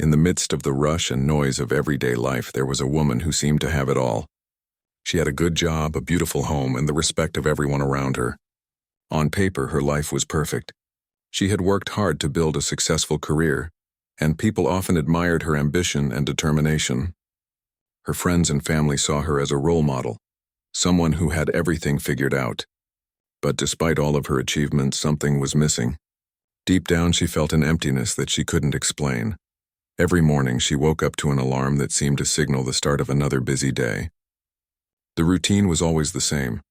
In the midst of the rush and noise of everyday life, there was a woman who seemed to have it all. She had a good job, a beautiful home, and the respect of everyone around her. On paper, her life was perfect. She had worked hard to build a successful career, and people often admired her ambition and determination. Her friends and family saw her as a role model, someone who had everything figured out. But despite all of her achievements, something was missing. Deep down, she felt an emptiness that she couldn't explain. Every morning, she woke up to an alarm that seemed to signal the start of another busy day. The routine was always the same.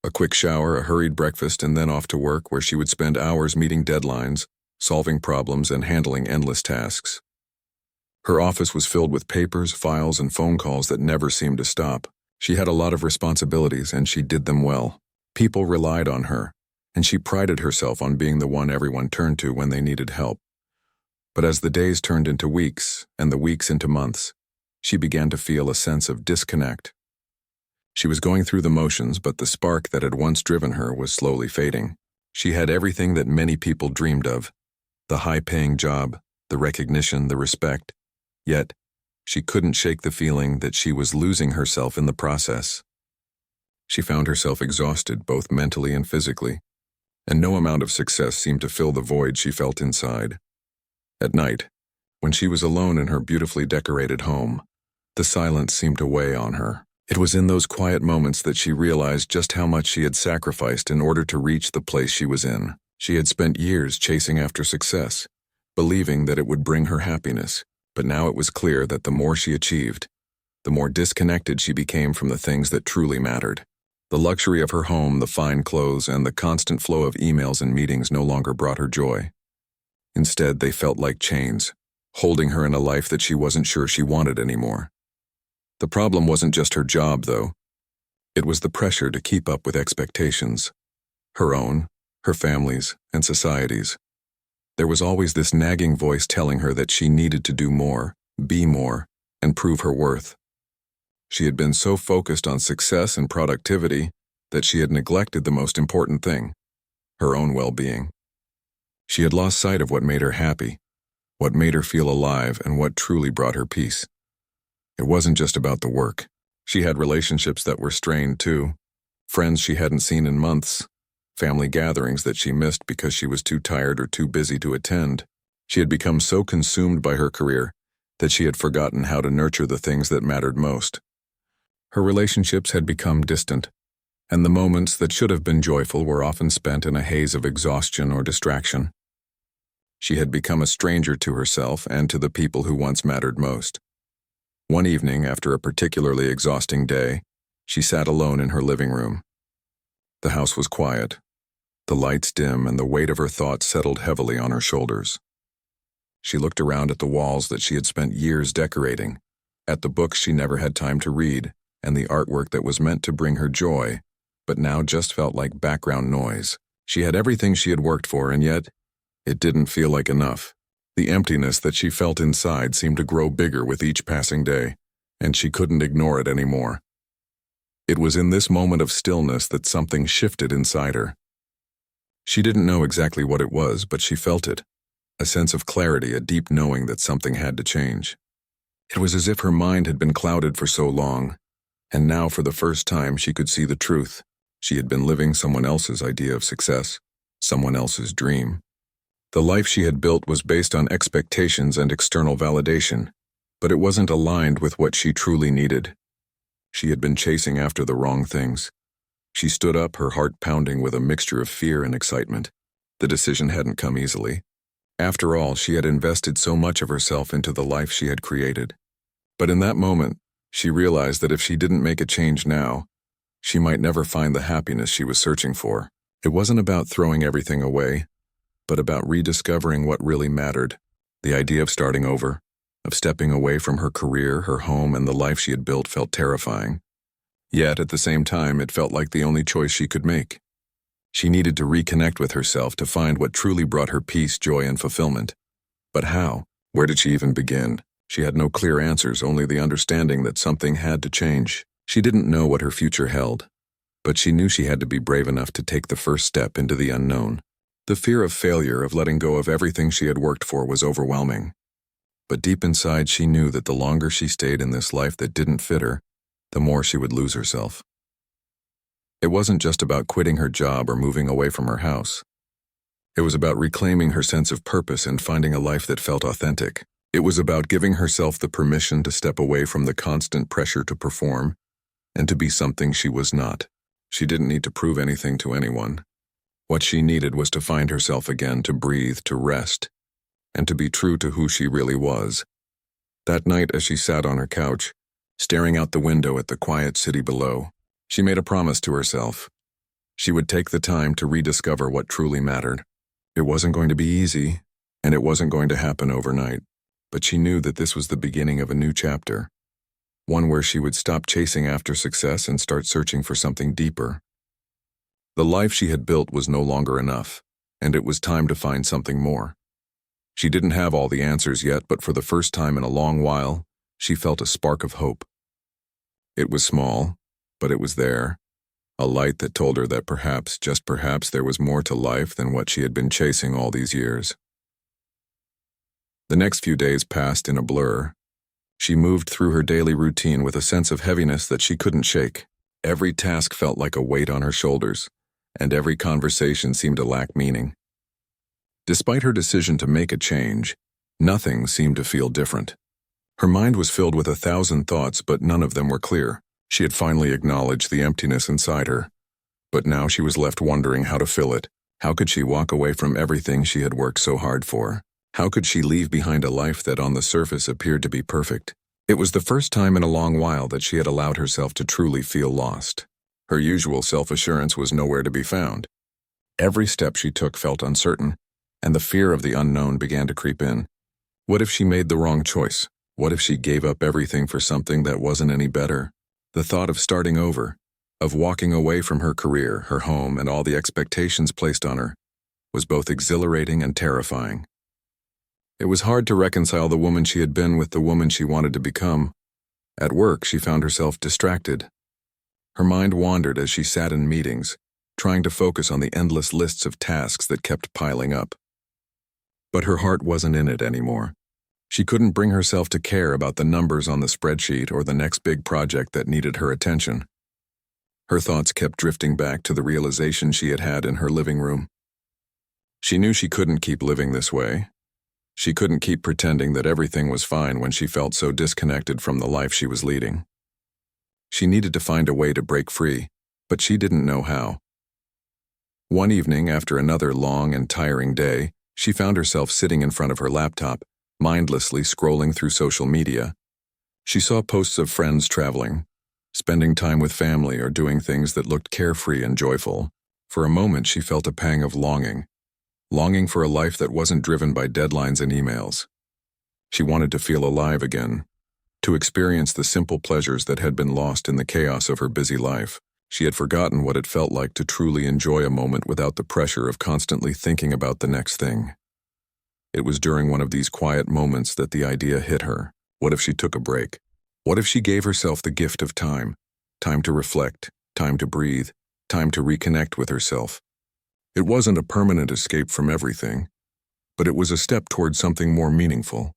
A quick shower, a hurried breakfast, and then off to work, where she would spend hours meeting deadlines, solving problems, and handling endless tasks. Her office was filled with papers, files, and phone calls that never seemed to stop. She had a lot of responsibilities, and she did them well. People relied on her, and she prided herself on being the one everyone turned to when they needed help. But as the days turned into weeks, and the weeks into months, she began to feel a sense of disconnect. She was going through the motions, but the spark that had once driven her was slowly fading. She had everything that many people dreamed of: the high-paying job, the recognition, the respect. Yet, she couldn't shake the feeling that she was losing herself in the process. She found herself exhausted, both mentally and physically, and no amount of success seemed to fill the void she felt inside. At night, when she was alone in her beautifully decorated home, the silence seemed to weigh on her. It was in those quiet moments that she realized just how much she had sacrificed in order to reach the place she was in. She had spent years chasing after success, believing that it would bring her happiness, but now it was clear that the more she achieved, the more disconnected she became from the things that truly mattered. The luxury of her home, the fine clothes, and the constant flow of emails and meetings no longer brought her joy. Instead, they felt like chains, holding her in a life that she wasn't sure she wanted anymore. The problem wasn't just her job, though. It was the pressure to keep up with expectations. Her own, her family's, and society's. There was always this nagging voice telling her that she needed to do more, be more, and prove her worth. She had been so focused on success and productivity that she had neglected the most important thing: her own well-being. She had lost sight of what made her happy, what made her feel alive, and what truly brought her peace. It wasn't just about the work. She had relationships that were strained too, friends she hadn't seen in months, family gatherings that she missed because she was too tired or too busy to attend. She had become so consumed by her career that she had forgotten how to nurture the things that mattered most. Her relationships had become distant, and the moments that should have been joyful were often spent in a haze of exhaustion or distraction. She had become a stranger to herself and to the people who once mattered most. One evening, after a particularly exhausting day, she sat alone in her living room. The house was quiet, the lights dim, and the weight of her thoughts settled heavily on her shoulders. She looked around at the walls that she had spent years decorating, at the books she never had time to read, and the artwork that was meant to bring her joy, but now just felt like background noise. She had everything she had worked for, and yet, it didn't feel like enough. The emptiness that she felt inside seemed to grow bigger with each passing day, and she couldn't ignore it anymore. It was in this moment of stillness that something shifted inside her. She didn't know exactly what it was, but she felt it. A sense of clarity, a deep knowing that something had to change. It was as if her mind had been clouded for so long, and now for the first time she could see the truth. She had been living someone else's idea of success, someone else's dream. The life she had built was based on expectations and external validation, but it wasn't aligned with what she truly needed. She had been chasing after the wrong things. She stood up, her heart pounding with a mixture of fear and excitement. The decision hadn't come easily. After all, she had invested so much of herself into the life she had created. But in that moment, she realized that if she didn't make a change now, she might never find the happiness she was searching for. It wasn't about throwing everything away, but about rediscovering what really mattered. The idea of starting over, of stepping away from her career, her home, and the life she had built felt terrifying. Yet, at the same time, it felt like the only choice she could make. She needed to reconnect with herself to find what truly brought her peace, joy, and fulfillment. But how? Where did she even begin? She had no clear answers, only the understanding that something had to change. She didn't know what her future held, but she knew she had to be brave enough to take the first step into the unknown. The fear of failure, of letting go of everything she had worked for, was overwhelming. But deep inside she knew that the longer she stayed in this life that didn't fit her, the more she would lose herself. It wasn't just about quitting her job or moving away from her house. It was about reclaiming her sense of purpose and finding a life that felt authentic. It was about giving herself the permission to step away from the constant pressure to perform and to be something she was not. She didn't need to prove anything to anyone. What she needed was to find herself again, to breathe, to rest, and to be true to who she really was. That night, as she sat on her couch, staring out the window at the quiet city below, she made a promise to herself. She would take the time to rediscover what truly mattered. It wasn't going to be easy, and it wasn't going to happen overnight, but she knew that this was the beginning of a new chapter, one where she would stop chasing after success and start searching for something deeper. The life she had built was no longer enough, and it was time to find something more. She didn't have all the answers yet, but for the first time in a long while, she felt a spark of hope. It was small, but it was there, a light that told her that perhaps, just perhaps, there was more to life than what she had been chasing all these years. The next few days passed in a blur. She moved through her daily routine with a sense of heaviness that she couldn't shake. Every task felt like a weight on her shoulders, and every conversation seemed to lack meaning. Despite her decision to make a change, nothing seemed to feel different. Her mind was filled with 1,000 thoughts, but none of them were clear. She had finally acknowledged the emptiness inside her, but now she was left wondering how to fill it. How could she walk away from everything she had worked so hard for? How could she leave behind a life that on the surface appeared to be perfect? It was the first time in a long while that she had allowed herself to truly feel lost. Her usual self-assurance was nowhere to be found. Every step she took felt uncertain, and the fear of the unknown began to creep in. What if she made the wrong choice? What if she gave up everything for something that wasn't any better? The thought of starting over, of walking away from her career, her home, and all the expectations placed on her, was both exhilarating and terrifying. It was hard to reconcile the woman she had been with the woman she wanted to become. At work, she found herself distracted. Her mind wandered as she sat in meetings, trying to focus on the endless lists of tasks that kept piling up. But her heart wasn't in it anymore. She couldn't bring herself to care about the numbers on the spreadsheet or the next big project that needed her attention. Her thoughts kept drifting back to the realization she had had in her living room. She knew she couldn't keep living this way. She couldn't keep pretending that everything was fine when she felt so disconnected from the life she was leading. She needed to find a way to break free, but she didn't know how. One evening, after another long and tiring day, she found herself sitting in front of her laptop, mindlessly scrolling through social media. She saw posts of friends traveling, spending time with family, or doing things that looked carefree and joyful. For a moment, she felt a pang of longing for a life that wasn't driven by deadlines and emails. She wanted to feel alive again, to experience the simple pleasures that had been lost in the chaos of her busy life. She had forgotten what it felt like to truly enjoy a moment without the pressure of constantly thinking about the next thing. It was during one of these quiet moments that the idea hit her. What if she took a break? What if she gave herself the gift of time? Time to reflect, time to breathe, time to reconnect with herself. It wasn't a permanent escape from everything, but it was a step towards something more meaningful.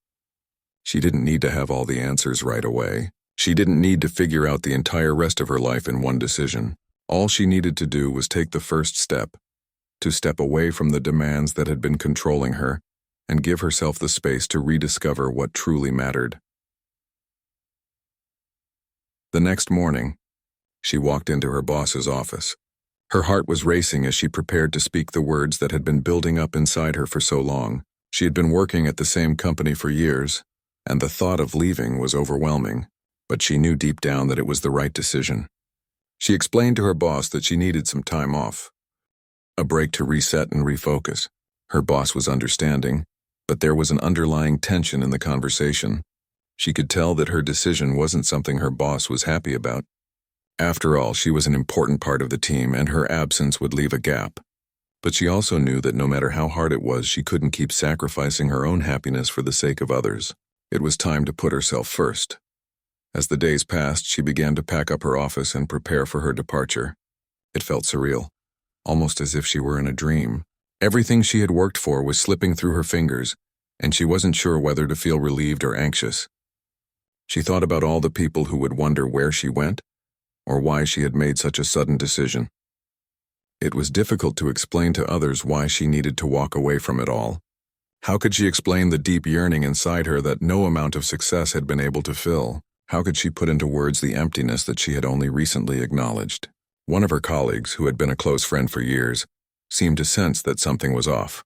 She didn't need to have all the answers right away. She didn't need to figure out the entire rest of her life in one decision. All she needed to do was take the first step, to step away from the demands that had been controlling her and give herself the space to rediscover what truly mattered. The next morning, she walked into her boss's office. Her heart was racing as she prepared to speak the words that had been building up inside her for so long. She had been working at the same company for years, and the thought of leaving was overwhelming, but she knew deep down that it was the right decision. She explained to her boss that she needed some time off, a break to reset and refocus. Her boss was understanding, but there was an underlying tension in the conversation. She could tell that her decision wasn't something her boss was happy about. After all, she was an important part of the team, and her absence would leave a gap. But she also knew that no matter how hard it was, she couldn't keep sacrificing her own happiness for the sake of others. It was time to put herself first. As the days passed, she began to pack up her office and prepare for her departure. It felt surreal, almost as if she were in a dream. Everything she had worked for was slipping through her fingers, and she wasn't sure whether to feel relieved or anxious. She thought about all the people who would wonder where she went or why she had made such a sudden decision. It was difficult to explain to others why she needed to walk away from it all. How could she explain the deep yearning inside her that no amount of success had been able to fill? How could she put into words the emptiness that she had only recently acknowledged? One of her colleagues, who had been a close friend for years, seemed to sense that something was off.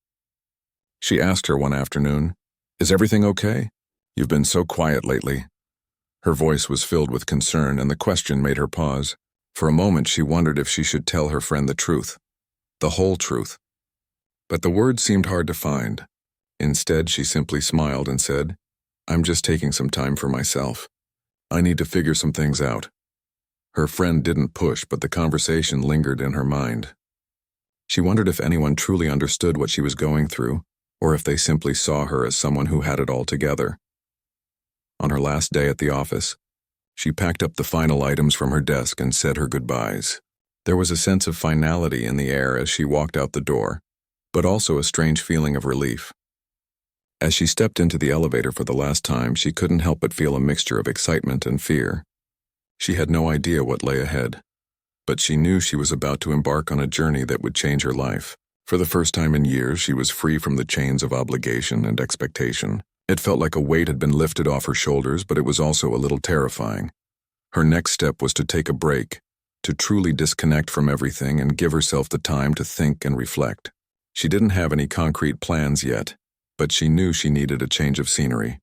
She asked her one afternoon, "Is everything okay? You've been so quiet lately." Her voice was filled with concern, and the question made her pause. For a moment she wondered if she should tell her friend the truth, the whole truth. But the words seemed hard to find. Instead, she simply smiled and said, "I'm just taking some time for myself. I need to figure some things out." Her friend didn't push, but the conversation lingered in her mind. She wondered if anyone truly understood what she was going through, or if they simply saw her as someone who had it all together. On her last day at the office, she packed up the final items from her desk and said her goodbyes. There was a sense of finality in the air as she walked out the door, but also a strange feeling of relief. As she stepped into the elevator for the last time, she couldn't help but feel a mixture of excitement and fear. She had no idea what lay ahead, but she knew she was about to embark on a journey that would change her life. For the first time in years, she was free from the chains of obligation and expectation. It felt like a weight had been lifted off her shoulders, but it was also a little terrifying. Her next step was to take a break, to truly disconnect from everything and give herself the time to think and reflect. She didn't have any concrete plans yet, but she knew she needed a change of scenery,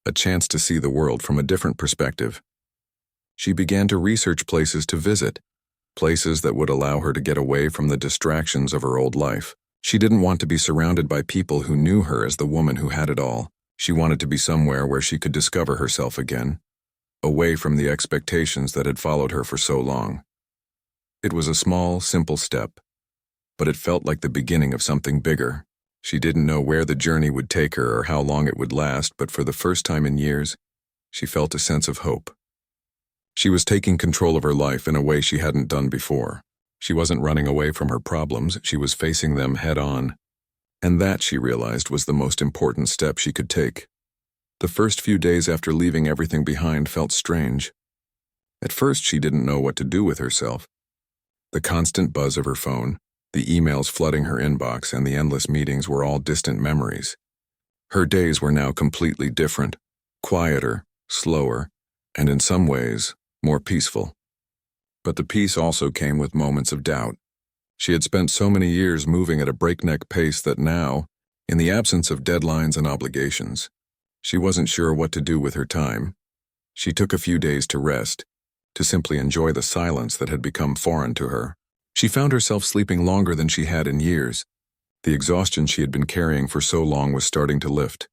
a chance to see the world from a different perspective. She began to research places to visit, places that would allow her to get away from the distractions of her old life. She didn't want to be surrounded by people who knew her as the woman who had it all. She wanted to be somewhere where she could discover herself again, away from the expectations that had followed her for so long. It was a small, simple step, but it felt like the beginning of something bigger. She didn't know where the journey would take her or how long it would last, but for the first time in years, she felt a sense of hope. She was taking control of her life in a way she hadn't done before. She wasn't running away from her problems, she was facing them head on. And that, she realized, was the most important step she could take. The first few days after leaving everything behind felt strange. At first, she didn't know what to do with herself. The constant buzz of her phone, the emails flooding her inbox, and the endless meetings were all distant memories. Her days were now completely different, quieter, slower, and in some ways, more peaceful. But the peace also came with moments of doubt. She had spent so many years moving at a breakneck pace that now, in the absence of deadlines and obligations, she wasn't sure what to do with her time. She took a few days to rest, to simply enjoy the silence that had become foreign to her. She found herself sleeping longer than she had in years. The exhaustion she had been carrying for so long was starting to lift.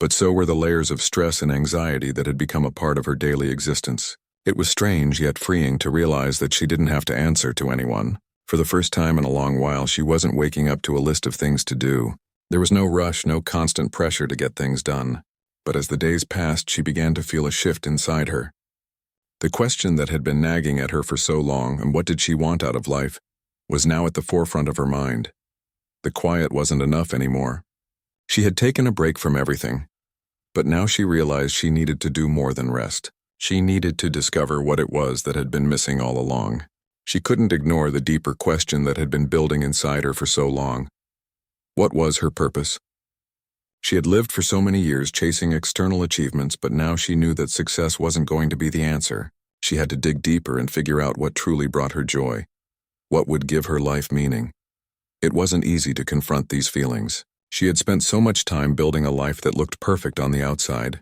But so were the layers of stress and anxiety that had become a part of her daily existence. It was strange yet freeing to realize that she didn't have to answer to anyone. For the first time in a long while, she wasn't waking up to a list of things to do. There was no rush, no constant pressure to get things done. But as the days passed, she began to feel a shift inside her. The question that had been nagging at her for so long, and what did she want out of life, was now at the forefront of her mind. The quiet wasn't enough anymore. She had taken a break from everything, but now she realized she needed to do more than rest. She needed to discover what it was that had been missing all along. She couldn't ignore the deeper question that had been building inside her for so long. What was her purpose? She had lived for so many years chasing external achievements, but now she knew that success wasn't going to be the answer. She had to dig deeper and figure out what truly brought her joy, what would give her life meaning. It wasn't easy to confront these feelings. She had spent so much time building a life that looked perfect on the outside,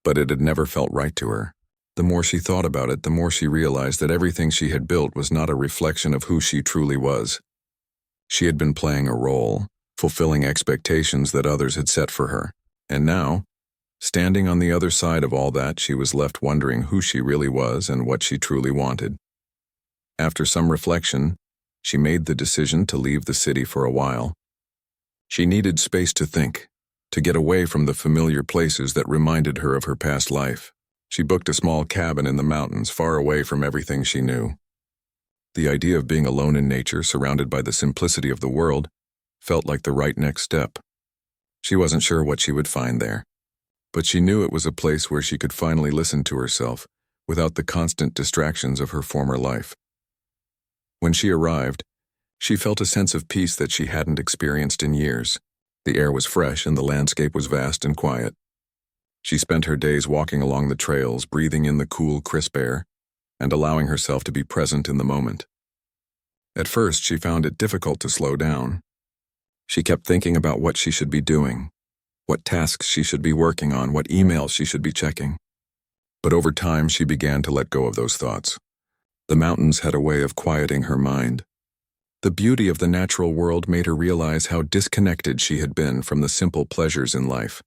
but it had never felt right to her. The more she thought about it, the more she realized that everything she had built was not a reflection of who she truly was. She had been playing a role, fulfilling expectations that others had set for her. And now, standing on the other side of all that, she was left wondering who she really was and what she truly wanted. After some reflection, she made the decision to leave the city for a while. She needed space to think, to get away from the familiar places that reminded her of her past life. She booked a small cabin in the mountains, far away from everything she knew. The idea of being alone in nature, surrounded by the simplicity of the world, felt like the right next step. She wasn't sure what she would find there, but she knew it was a place where she could finally listen to herself without the constant distractions of her former life. When she arrived, she felt a sense of peace that she hadn't experienced in years. The air was fresh and the landscape was vast and quiet. She spent her days walking along the trails, breathing in the cool, crisp air, and allowing herself to be present in the moment. At first, she found it difficult to slow down. She kept thinking about what she should be doing, what tasks she should be working on, what emails she should be checking. But over time, she began to let go of those thoughts. The mountains had a way of quieting her mind. The beauty of the natural world made her realize how disconnected she had been from the simple pleasures in life.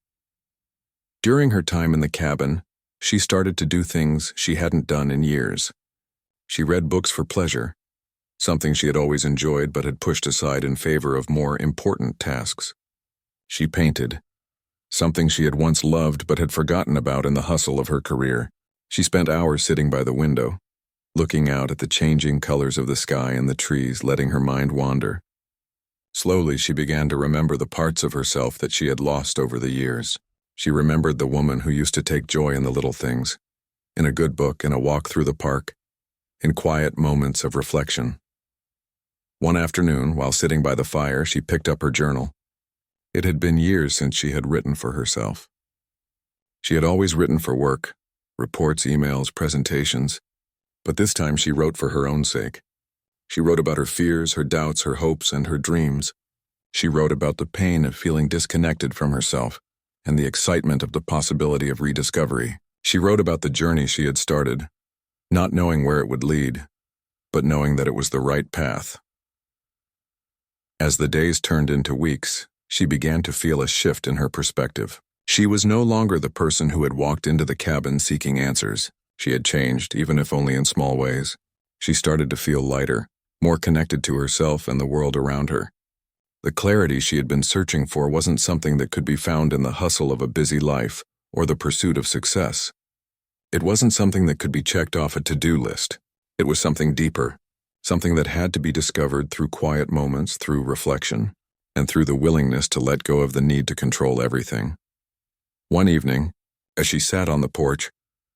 During her time in the cabin, she started to do things she hadn't done in years. She read books for pleasure, something she had always enjoyed but had pushed aside in favor of more important tasks. She painted, something she had once loved but had forgotten about in the hustle of her career. She spent hours sitting by the window, looking out at the changing colors of the sky and the trees, letting her mind wander. Slowly, she began to remember the parts of herself that she had lost over the years. She remembered the woman who used to take joy in the little things, in a good book, in a walk through the park, in quiet moments of reflection. One afternoon, while sitting by the fire, she picked up her journal. It had been years since she had written for herself. She had always written for work, reports, emails, presentations, but this time she wrote for her own sake. She wrote about her fears, her doubts, her hopes, and her dreams. She wrote about the pain of feeling disconnected from herself and the excitement of the possibility of rediscovery. She wrote about the journey she had started, not knowing where it would lead, but knowing that it was the right path. As the days turned into weeks, she began to feel a shift in her perspective. She was no longer the person who had walked into the cabin seeking answers. She had changed, even if only in small ways. She started to feel lighter, more connected to herself and the world around her. The clarity she had been searching for wasn't something that could be found in the hustle of a busy life or the pursuit of success. It wasn't something that could be checked off a to-do list. It was something deeper, something that had to be discovered through quiet moments, through reflection, and through the willingness to let go of the need to control everything. One evening, as she sat on the porch,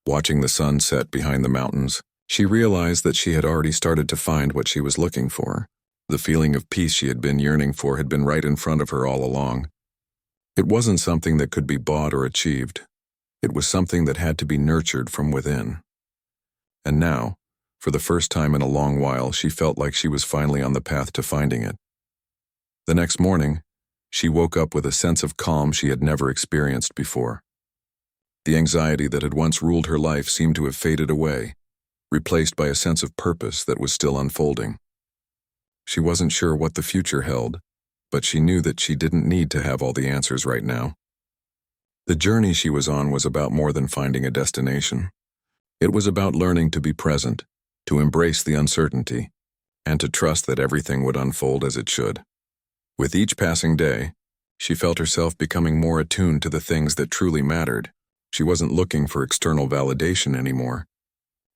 watching the sun set behind the mountains, she realized that she had already started to find what she was looking for. The feeling of peace she had been yearning for had been right in front of her all along. It wasn't something that could be bought or achieved. It was something that had to be nurtured from within. And now, for the first time in a long while, she felt like she was finally on the path to finding it. The next morning, she woke up with a sense of calm she had never experienced before. The anxiety that had once ruled her life seemed to have faded away, replaced by a sense of purpose that was still unfolding. She wasn't sure what the future held, but she knew that she didn't need to have all the answers right now. The journey she was on was about more than finding a destination. It was about learning to be present, to embrace the uncertainty, and to trust that everything would unfold as it should. With each passing day, she felt herself becoming more attuned to the things that truly mattered. She wasn't looking for external validation anymore.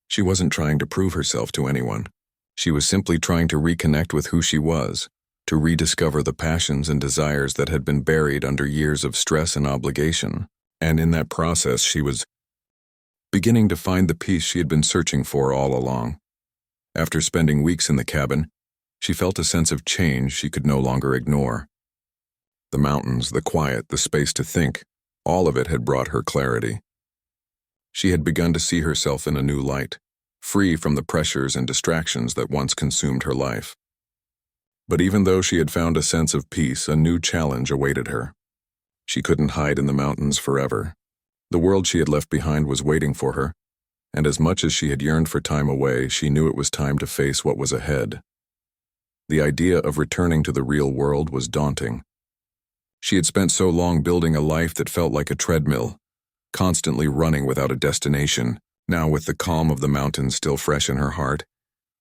She wasn't trying to prove herself to anyone. She was simply trying to reconnect with who she was, to rediscover the passions and desires that had been buried under years of stress and obligation. And in that process, she was beginning to find the peace she had been searching for all along. After spending weeks in the cabin, she felt a sense of change she could no longer ignore. The mountains, the quiet, the space to think, all of it had brought her clarity. She had begun to see herself in a new light, free from the pressures and distractions that once consumed her life. But even though she had found a sense of peace, a new challenge awaited her. She couldn't hide in the mountains forever. The world she had left behind was waiting for her, and as much as she had yearned for time away, she knew it was time to face what was ahead. The idea of returning to the real world was daunting. She had spent so long building a life that felt like a treadmill, constantly running without a destination. Now, with the calm of the mountains still fresh in her heart,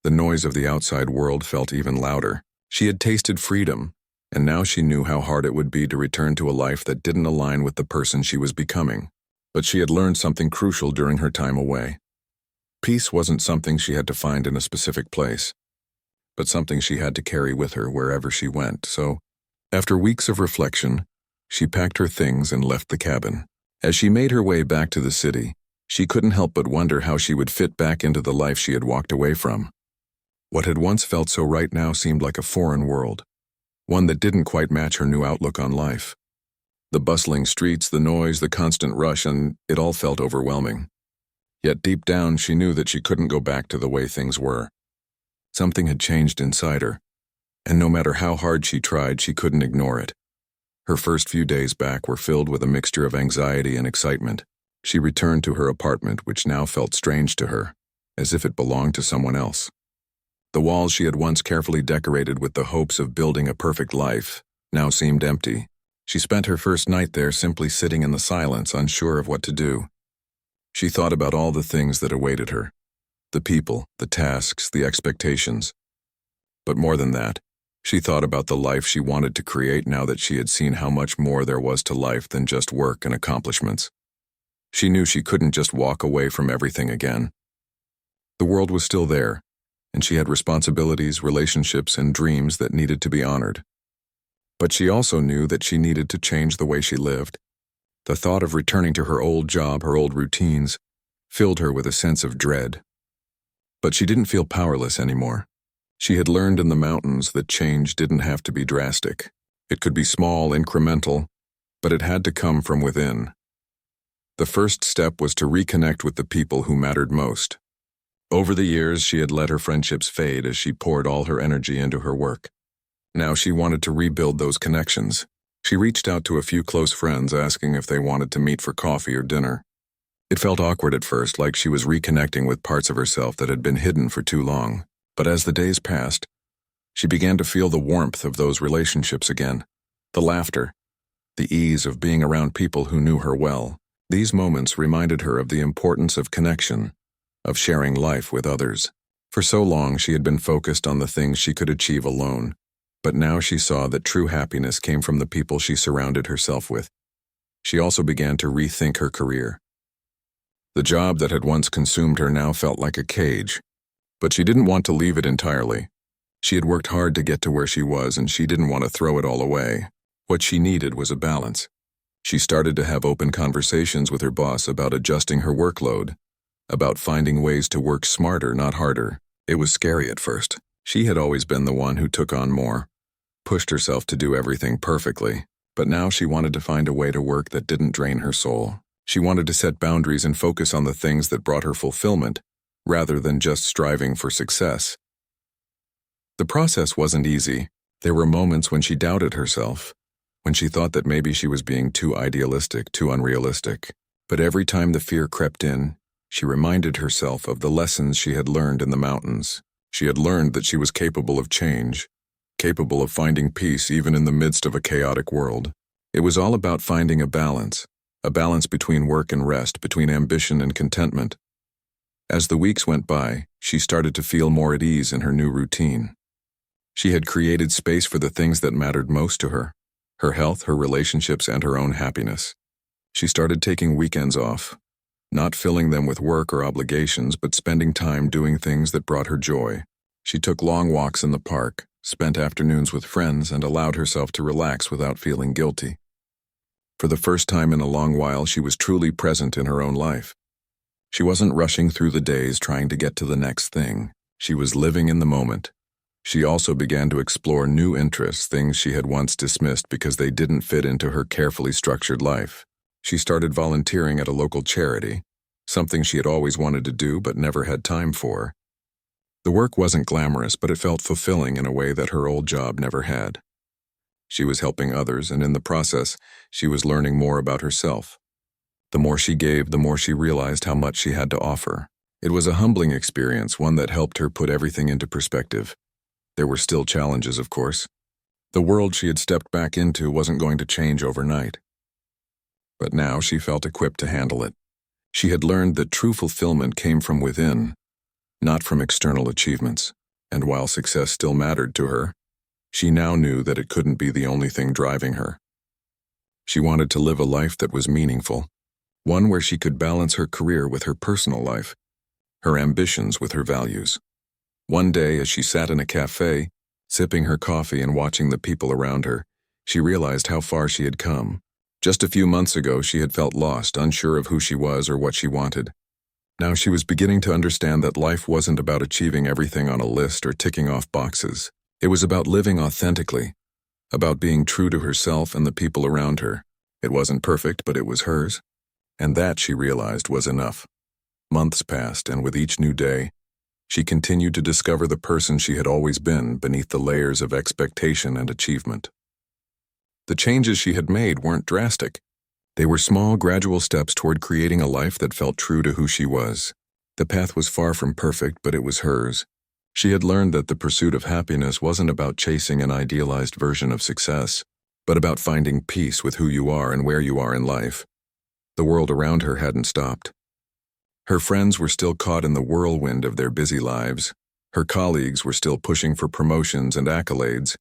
the noise of the outside world felt even louder. She had tasted freedom, and now she knew how hard it would be to return to a life that didn't align with the person she was becoming. But she had learned something crucial during her time away. Peace wasn't something she had to find in a specific place, but something she had to carry with her wherever she went. So, after weeks of reflection, She packed her things and left the cabin. As she made her way back to the city, she couldn't help but wonder how she would fit back into the life she had walked away from. What had once felt so right now seemed like a foreign world, one that didn't quite match her new outlook on life. The bustling streets, the noise, the constant rush, and it all felt overwhelming. Yet deep down, she knew that she couldn't go back to the way things were. Something had changed inside her, and no matter how hard she tried, she couldn't ignore it. Her first few days back were filled with a mixture of anxiety and excitement. She returned to her apartment, which now felt strange to her, as if it belonged to someone else. The walls she had once carefully decorated with the hopes of building a perfect life now seemed empty. She spent her first night there simply sitting in the silence, unsure of what to do. She thought about all the things that awaited her, the people, the tasks, the expectations. But more than that, she thought about the life she wanted to create now that she had seen how much more there was to life than just work and accomplishments. She knew she couldn't just walk away from everything again. The world was still there, and she had responsibilities, relationships, and dreams that needed to be honored. But she also knew that she needed to change the way she lived. The thought of returning to her old job, her old routines, filled her with a sense of dread. But she didn't feel powerless anymore. She had learned in the mountains that change didn't have to be drastic. It could be small, incremental, but it had to come from within. The first step was to reconnect with the people who mattered most. Over the years, she had let her friendships fade as she poured all her energy into her work. Now she wanted to rebuild those connections. She reached out to a few close friends asking if they wanted to meet for coffee or dinner. It felt awkward at first, like she was reconnecting with parts of herself that had been hidden for too long. But as the days passed, she began to feel the warmth of those relationships again, the laughter, the ease of being around people who knew her well. These moments reminded her of the importance of connection, of sharing life with others. For so long, she had been focused on the things she could achieve alone, but now she saw that true happiness came from the people she surrounded herself with. She also began to rethink her career. The job that had once consumed her now felt like a cage, but she didn't want to leave it entirely. She had worked hard to get to where she was, and she didn't want to throw it all away. What she needed was a balance. She started to have open conversations with her boss about adjusting her workload, about finding ways to work smarter, not harder. It was scary at first. She had always been the one who took on more, pushed herself to do everything perfectly, but now she wanted to find a way to work that didn't drain her soul. She wanted to set boundaries and focus on the things that brought her fulfillment, rather than just striving for success. The process wasn't easy. There were moments when she doubted herself, when she thought that maybe she was being too idealistic, too unrealistic. But every time the fear crept in, she reminded herself of the lessons she had learned in the mountains. She had learned that she was capable of change, capable of finding peace even in the midst of a chaotic world. It was all about finding a balance between work and rest, between ambition and contentment. As the weeks went by, she started to feel more at ease in her new routine. She had created space for the things that mattered most to her health, her relationships, and her own happiness. She started taking weekends off, not filling them with work or obligations, but spending time doing things that brought her joy. She took long walks in the park, spent afternoons with friends, and allowed herself to relax without feeling guilty. For the first time in a long while, she was truly present in her own life. She wasn't rushing through the days trying to get to the next thing. She was living in the moment. She also began to explore new interests, things she had once dismissed because they didn't fit into her carefully structured life. She started volunteering at a local charity, something she had always wanted to do but never had time for. The work wasn't glamorous, but it felt fulfilling in a way that her old job never had. She was helping others, and in the process, she was learning more about herself. The more she gave, the more she realized how much she had to offer. It was a humbling experience, one that helped her put everything into perspective. There were still challenges, of course. The world she had stepped back into wasn't going to change overnight. But now she felt equipped to handle it. She had learned that true fulfillment came from within, not from external achievements. And while success still mattered to her, she now knew that it couldn't be the only thing driving her. She wanted to live a life that was meaningful, one where she could balance her career with her personal life, her ambitions with her values. One day, as she sat in a cafe, sipping her coffee and watching the people around her, She realized how far she had come. Just a few months ago, she had felt lost, unsure of who she was or what she wanted. Now she was beginning to understand that life wasn't about achieving everything on a list or ticking off boxes. It was about living authentically, about being true to herself and the people around her. It wasn't perfect, but it was hers. And that, she realized, was enough. Months passed, and with each new day, she continued to discover the person she had always been beneath the layers of expectation and achievement. The changes she had made weren't drastic. They were small, gradual steps toward creating a life that felt true to who she was. The path was far from perfect, but it was hers. She had learned that the pursuit of happiness wasn't about chasing an idealized version of success, but about finding peace with who you are and where you are in life. The world around her hadn't stopped. Her friends were still caught in the whirlwind of their busy lives. Her colleagues were still pushing for promotions and accolades,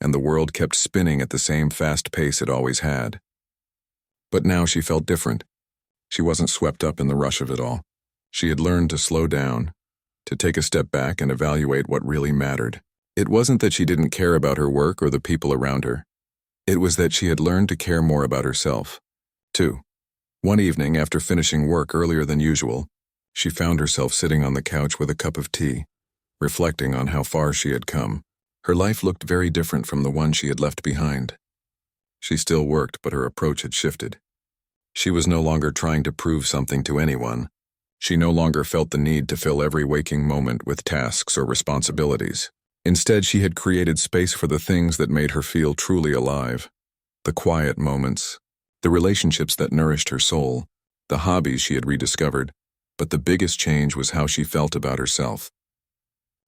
and the world kept spinning at the same fast pace it always had. But now she felt different. She wasn't swept up in the rush of it all. She had learned to slow down, to take a step back and evaluate what really mattered. It wasn't that she didn't care about her work or the people around her. It was that she had learned to care more about herself, too. One evening, after finishing work earlier than usual, she found herself sitting on the couch with a cup of tea, reflecting on how far she had come. Her life looked very different from the one she had left behind. She still worked, but her approach had shifted. She was no longer trying to prove something to anyone. She no longer felt the need to fill every waking moment with tasks or responsibilities. Instead, she had created space for the things that made her feel truly alive. The quiet moments, the relationships that nourished her soul, the hobbies she had rediscovered. But the biggest change was how she felt about herself.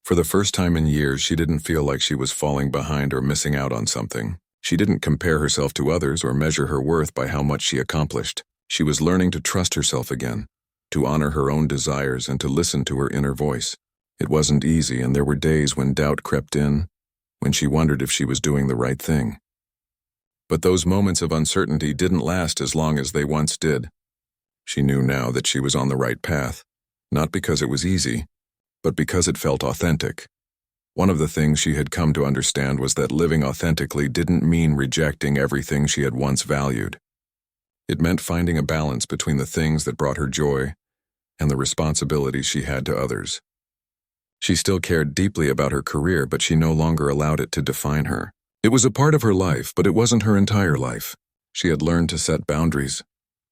For the first time in years, she didn't feel like she was falling behind or missing out on something. She didn't compare herself to others or measure her worth by how much she accomplished. She was learning to trust herself again, to honor her own desires and to listen to her inner voice. It wasn't easy, and there were days when doubt crept in, when she wondered if she was doing the right thing. But those moments of uncertainty didn't last as long as they once did. She knew now that she was on the right path, not because it was easy, but because it felt authentic. One of the things she had come to understand was that living authentically didn't mean rejecting everything she had once valued. It meant finding a balance between the things that brought her joy and the responsibilities she had to others. She still cared deeply about her career, but she no longer allowed it to define her. It was a part of her life, but it wasn't her entire life. She had learned to set boundaries,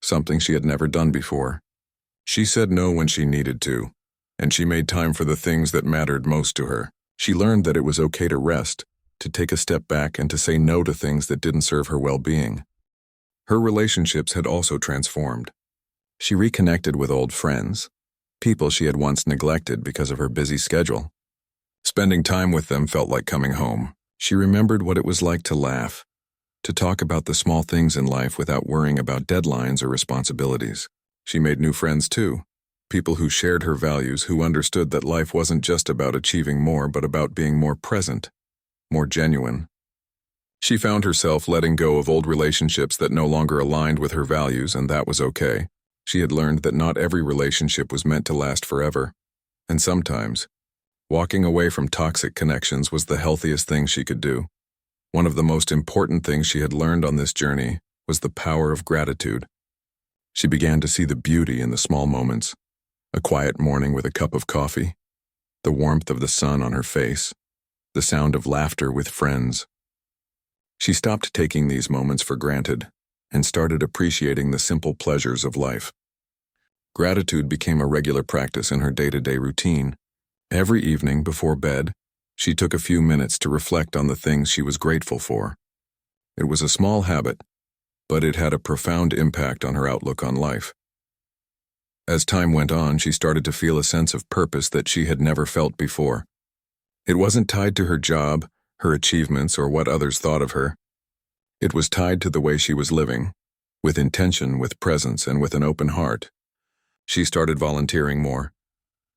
something she had never done before. She said no when she needed to, and she made time for the things that mattered most to her. She learned that it was okay to rest, to take a step back, and to say no to things that didn't serve her well-being. Her relationships had also transformed. She reconnected with old friends, people she had once neglected because of her busy schedule. Spending time with them felt like coming home. She remembered what it was like to laugh, to talk about the small things in life without worrying about deadlines or responsibilities. She made new friends too, people who shared her values, who understood that life wasn't just about achieving more, but about being more present, more genuine. She found herself letting go of old relationships that no longer aligned with her values, and that was okay. She had learned that not every relationship was meant to last forever, and sometimes, walking away from toxic connections was the healthiest thing she could do. One of the most important things she had learned on this journey was the power of gratitude. She began to see the beauty in the small moments. A quiet morning with a cup of coffee, the warmth of the sun on her face, the sound of laughter with friends. She stopped taking these moments for granted and started appreciating the simple pleasures of life. Gratitude became a regular practice in her day-to-day routine. Every evening before bed, she took a few minutes to reflect on the things she was grateful for. It was a small habit, but it had a profound impact on her outlook on life. As time went on, she started to feel a sense of purpose that she had never felt before. It wasn't tied to her job, her achievements, or what others thought of her. It was tied to the way she was living, with intention, with presence, and with an open heart. She started volunteering more,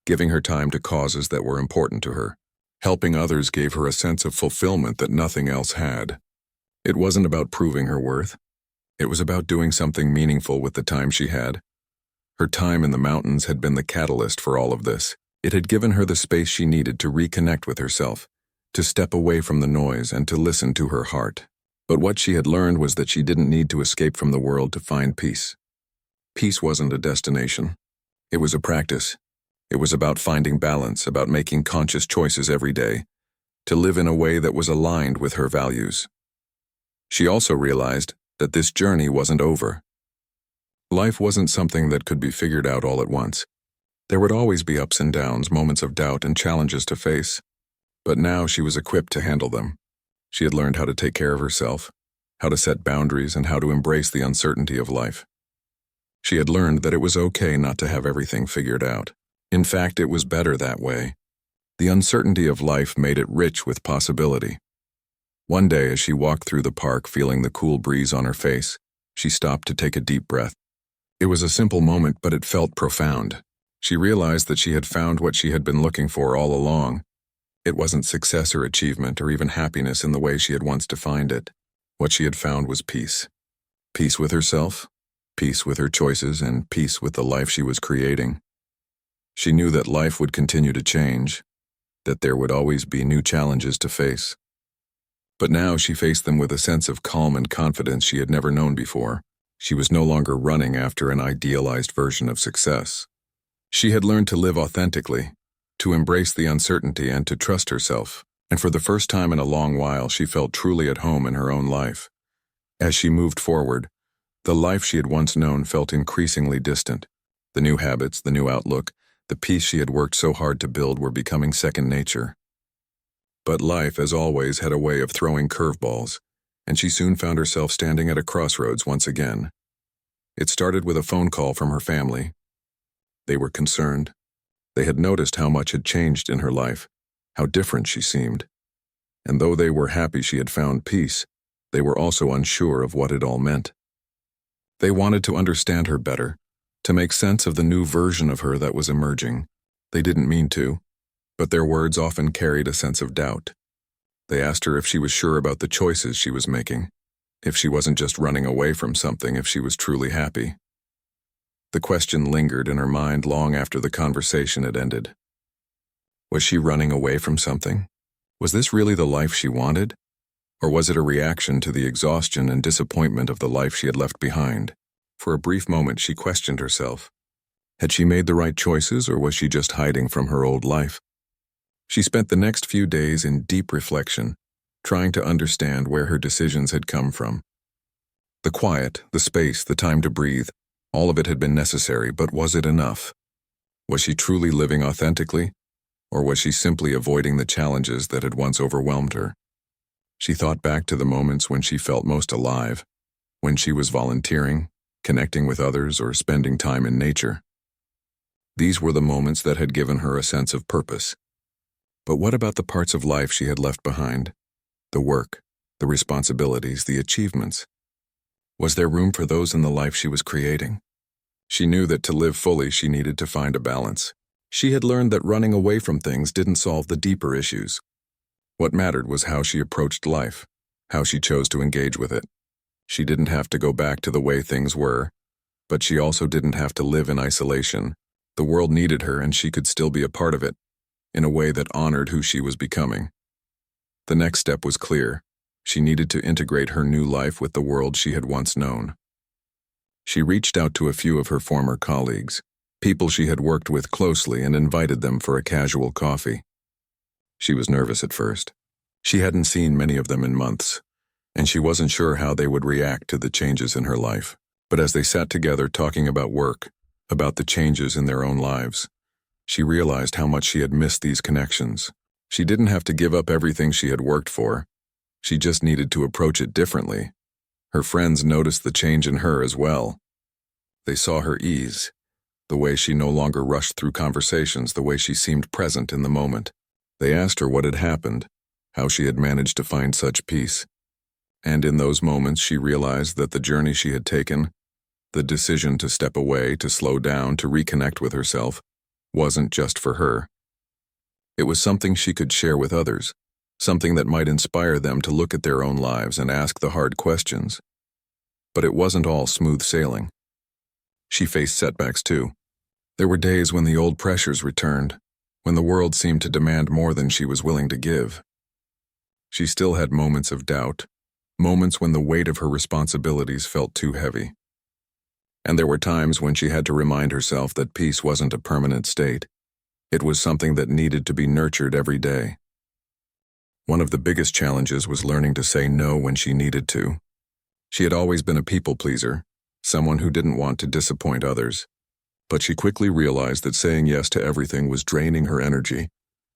giving her time to causes that were important to her. Helping others gave her a sense of fulfillment that nothing else had. It wasn't about proving her worth. It was about doing something meaningful with the time she had. Her time in the mountains had been the catalyst for all of this. It had given her the space she needed to reconnect with herself, to step away from the noise and to listen to her heart. But what she had learned was that she didn't need to escape from the world to find peace. Peace wasn't a destination. It was a practice. It was about finding balance, about making conscious choices every day, to live in a way that was aligned with her values. She also realized that this journey wasn't over. Life wasn't something that could be figured out all at once. There would always be ups and downs, moments of doubt and challenges to face. But now she was equipped to handle them. She had learned how to take care of herself, how to set boundaries, and how to embrace the uncertainty of life. She had learned that it was okay not to have everything figured out. In fact, it was better that way. The uncertainty of life made it rich with possibility. One day, as she walked through the park feeling the cool breeze on her face, she stopped to take a deep breath. It was a simple moment, but it felt profound. She realized that she had found what she had been looking for all along. It wasn't success or achievement or even happiness in the way she had once defined it. What she had found was peace. Peace with herself, peace with her choices, and peace with the life she was creating. She knew that life would continue to change, that there would always be new challenges to face. But now she faced them with a sense of calm and confidence she had never known before. She was no longer running after an idealized version of success. She had learned to live authentically, to embrace the uncertainty and to trust herself, and for the first time in a long while she felt truly at home in her own life. As she moved forward, the life she had once known felt increasingly distant. The new habits, the new outlook, the peace she had worked so hard to build were becoming second nature. But life, as always, had a way of throwing curveballs, and she soon found herself standing at a crossroads once again. It started with a phone call from her family. They were concerned. They had noticed how much had changed in her life, how different she seemed. And though they were happy she had found peace, they were also unsure of what it all meant. They wanted to understand her better, to make sense of the new version of her that was emerging. They didn't mean to, but their words often carried a sense of doubt. They asked her if she was sure about the choices she was making, if she wasn't just running away from something, if she was truly happy. The question lingered in her mind long after the conversation had ended. Was she running away from something? Was this really the life she wanted? Or was it a reaction to the exhaustion and disappointment of the life she had left behind? For a brief moment she questioned herself. Had she made the right choices, or was she just hiding from her old life? She spent the next few days in deep reflection, trying to understand where her decisions had come from. The quiet, the space, the time to breathe, all of it had been necessary, but was it enough? Was she truly living authentically, or was she simply avoiding the challenges that had once overwhelmed her? She thought back to the moments when she felt most alive, when she was volunteering, connecting with others, or spending time in nature. These were the moments that had given her a sense of purpose. But what about the parts of life she had left behind? The work, the responsibilities, the achievements. Was there room for those in the life she was creating? She knew that to live fully she needed to find a balance. She had learned that running away from things didn't solve the deeper issues. What mattered was how she approached life, how she chose to engage with it. She didn't have to go back to the way things were, but she also didn't have to live in isolation. The world needed her, and she could still be a part of it, in a way that honored who she was becoming. The next step was clear. She needed to integrate her new life with the world she had once known. She reached out to a few of her former colleagues, people she had worked with closely, and invited them for a casual coffee. She was nervous at first. She hadn't seen many of them in months, and she wasn't sure how they would react to the changes in her life. But as they sat together talking about work, about the changes in their own lives, she realized how much she had missed these connections. She didn't have to give up everything she had worked for. She just needed to approach it differently. Her friends noticed the change in her as well. They saw her ease, the way she no longer rushed through conversations, the way she seemed present in the moment. They asked her what had happened, how she had managed to find such peace. And in those moments she realized that the journey she had taken, the decision to step away, to slow down, to reconnect with herself, wasn't just for her. It was something she could share with others, something that might inspire them to look at their own lives and ask the hard questions. But it wasn't all smooth sailing. She faced setbacks too. There were days when the old pressures returned, when the world seemed to demand more than she was willing to give. She still had moments of doubt, moments when the weight of her responsibilities felt too heavy. And there were times when she had to remind herself that peace wasn't a permanent state. It was something that needed to be nurtured every day. One of the biggest challenges was learning to say no when she needed to. She had always been a people pleaser, someone who didn't want to disappoint others. But she quickly realized that saying yes to everything was draining her energy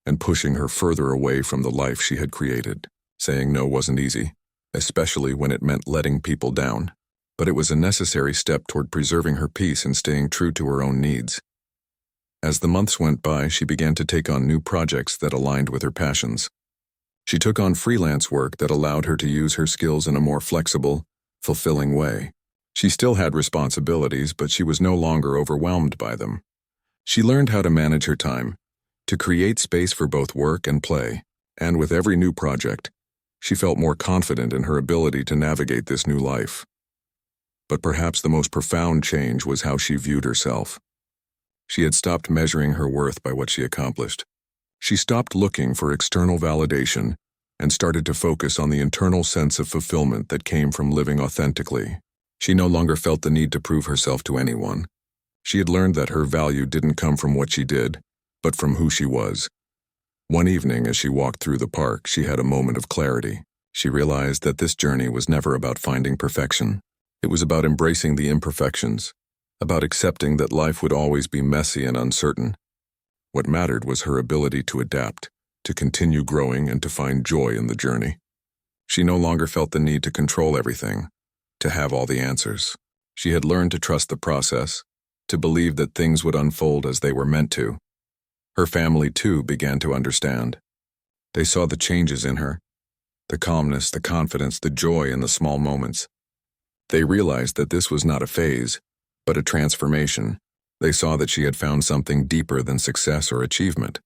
and pushing her further away from the life she had created. Saying no wasn't easy, especially when it meant letting people down. But it was a necessary step toward preserving her peace and staying true to her own needs. As the months went by, she began to take on new projects that aligned with her passions. She took on freelance work that allowed her to use her skills in a more flexible, fulfilling way. She still had responsibilities, but she was no longer overwhelmed by them. She learned how to manage her time, to create space for both work and play, and with every new project, she felt more confident in her ability to navigate this new life. But perhaps the most profound change was how she viewed herself. She had stopped measuring her worth by what she accomplished. She stopped looking for external validation and started to focus on the internal sense of fulfillment that came from living authentically. She no longer felt the need to prove herself to anyone. She had learned that her value didn't come from what she did, but from who she was. One evening, as she walked through the park, she had a moment of clarity. She realized that this journey was never about finding perfection. It was about embracing the imperfections, about accepting that life would always be messy and uncertain. What mattered was her ability to adapt, to continue growing, and to find joy in the journey. She no longer felt the need to control everything, to have all the answers. She had learned to trust the process, to believe that things would unfold as they were meant to. Her family, too, began to understand. They saw the changes in her, the calmness, the confidence, the joy in the small moments. They realized that this was not a phase, but a transformation. They saw that she had found something deeper than success or achievement.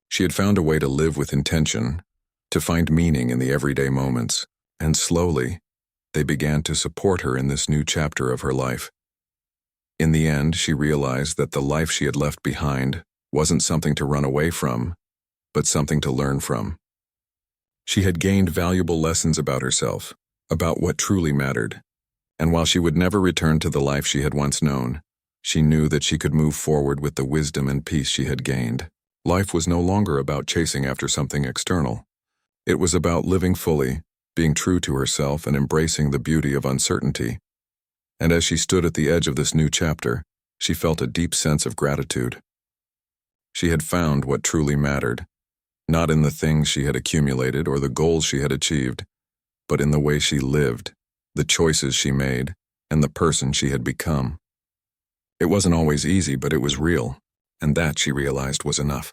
She had found a way to live with intention, to find meaning in the everyday moments, and slowly, they began to support her in this new chapter of her life. In the end, she realized that the life she had left behind wasn't something to run away from, but something to learn from. She had gained valuable lessons about herself, about what truly mattered. And while she would never return to the life she had once known, she knew that she could move forward with the wisdom and peace she had gained. Life was no longer about chasing after something external. It was about living fully, being true to herself, and embracing the beauty of uncertainty. And as she stood at the edge of this new chapter, she felt a deep sense of gratitude. She had found what truly mattered, not in the things she had accumulated or the goals she had achieved, but in the way she lived, the choices she made, and the person she had become. It wasn't always easy, but it was real, and that, she realized, was enough.